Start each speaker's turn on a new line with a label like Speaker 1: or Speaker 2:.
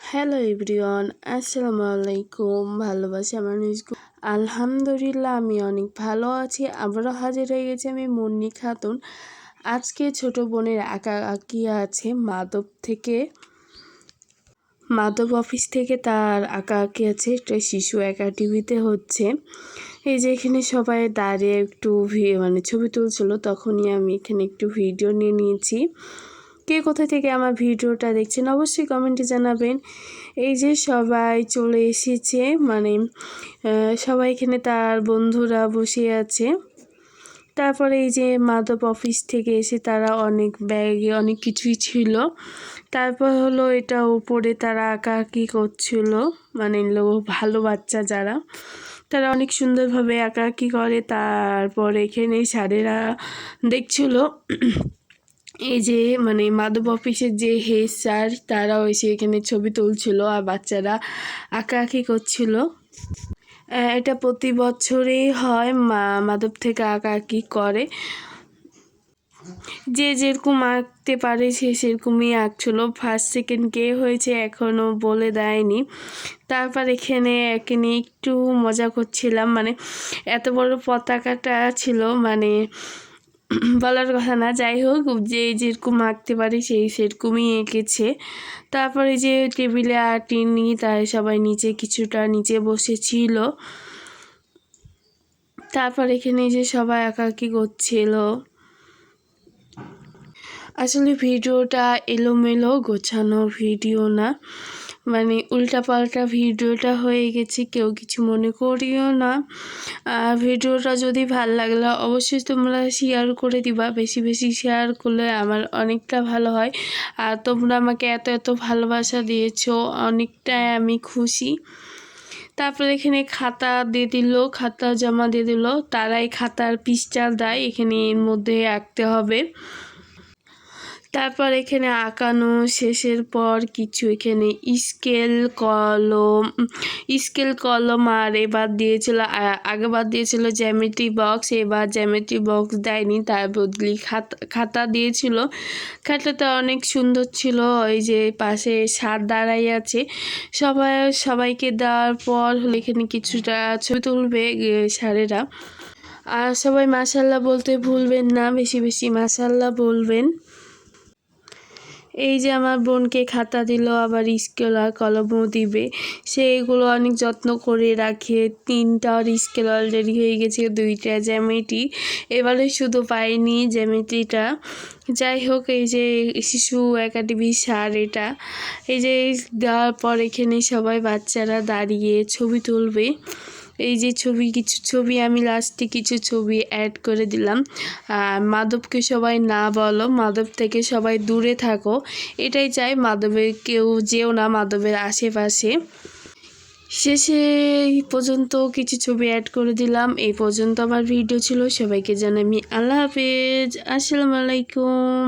Speaker 1: Hello everyone, আসসালামু আলাইকুম। ভালোবাসা মানুষ আলহামদুলিল্লাহ আমি অনেক ভালো আছি। আবারও হাজির হয়ে গেছি আমি মুন্নি খাতুন। আজকে ছোট বোনের আঁকি আছে মাধব অফিস থেকে তার আঁকি আছে। একটা শিশু একাডেমিতে হচ্ছে। এই যে এখানে সবাই দাঁড়িয়ে একটু ছবি তুলছিল, তখনই আমি এখানে একটু ভিডিও নিয়ে নিয়েছি। কে কোথা থেকে আমার ভিডিওটা দেখছেন অবশ্যই কমেন্টে জানাবেন। এই যে সবাই চলে এসেছে, সবাই এখানে তার বন্ধুরা বসে আছে। তারপরে এই যে মাধব অফিস থেকে এসে তারা অনেক ব্যাগে অনেক কিছুই ছিল। তারপর হলো এটা উপরে তারা আঁকাআঁকি করছিল, ভালো বাচ্চা যারা, তারা অনেক সুন্দরভাবে আঁকাআঁকি করে। তারপর এখানে স্যারেরা দেখছিল। এই যে মাধব অফিসের যে হেড স্যার, তারাও এসে এখানে ছবি তুলছিল আর বাচ্চারা আঁকাআঁকি করছিল। এটা প্রতি বছরেই হয়, মাধব থেকে আঁকাআঁকি করে। যে যেরকম আঁকতে পারে সে সেরকমই আঁকছিল। ফার্স্ট সেকেন্ড কে হয়েছে এখনও বলে দেয়নি। তারপর এখানে একটু মজা করছিলাম, এত বড় পতাকাটা ছিল, বলার কথা না। যাই হোক, যে যেরকম আঁকতে পারে সেই সেরকমই এঁকেছে। তারপরে যে টেবিলে আঁটিনি, তাই সবাই কিছুটা নিচে বসেছিল। তারপর এখানে যে সবাই আঁকাআঁকি করছিল। আসলে ভিডিওটা এলোমেলো গোছানো ভিডিও না, উল্টাপাল্টা ভিডিওটা হয়ে গেছে, কেউ কিছু মনে করিও না। ভিডিওটা যদি ভাল লাগলে অবশ্যই তোমরা শেয়ার করে দিবা। বেশি বেশি শেয়ার করলে আমার অনেকটা ভালো হয়। আর তোমরা আমাকে এত এত ভালোবাসা দিয়েছো, অনেকটাই আমি খুশি। তারপরে এখানে খাতা দিয়ে দিল, খাতা জমা দিয়ে দিল। তারাই খাতার পৃষ্ঠা দেয়, এখানে এর মধ্যে আঁকতে হবে। তারপর এখানে আঁকানো শেষের পর কিছু এখানে স্কেল কলম আর এবার দিয়েছিল, আগেবার দিয়েছিল জ্যামিতি বক্স, এবার জ্যামিতি বক্স দেয়নি, তার বদলি খাতা দিয়েছিল। খাতাটা অনেক সুন্দর ছিল। ওই যে পাশে স্যার দাঁড়াই আছে, সবাইকে দেওয়ার পর এখানে কিছুটা ছবি তুলবে স্যারেরা। আর সবাই মাশাআল্লাহ বলতে ভুলবেন না, বেশি বেশি মাশাআল্লাহ বলবেন। এই যে আমার বোনকে খাতা দিল, আবার স্কেল আর কলমও দিবে। সেগুলো অনেক যত্ন করে রাখে। 3টা স্কেল অলরেডি হয়ে গেছে, 2টা জ্যামিতি, এবারে শুধু পাইনি জ্যামিতিটা। যাই হোক, এই যে শিশু একাডেমি স্যার এটা। এই যে দেওয়ার পর এখানে সবাই বাচ্চারা দাঁড়িয়ে ছবি তুলবে। এই যে কিছু ছবি আমি লাস্টে কিছু ছবি অ্যাড করে দিলাম। মাধবকে সবাই না বলো, মাধব থেকে সবাই দূরে থাকো, এটাই চাই। মাধবের কেউ যেও না মাধবের আশেপাশে। শেষে এই পর্যন্ত কিছু ছবি অ্যাড করে দিলাম। এই পর্যন্ত আমার ভিডিও ছিল। সবাইকে জানাই আল্লাহ হাফেজ, আসসালামু আলাইকুম।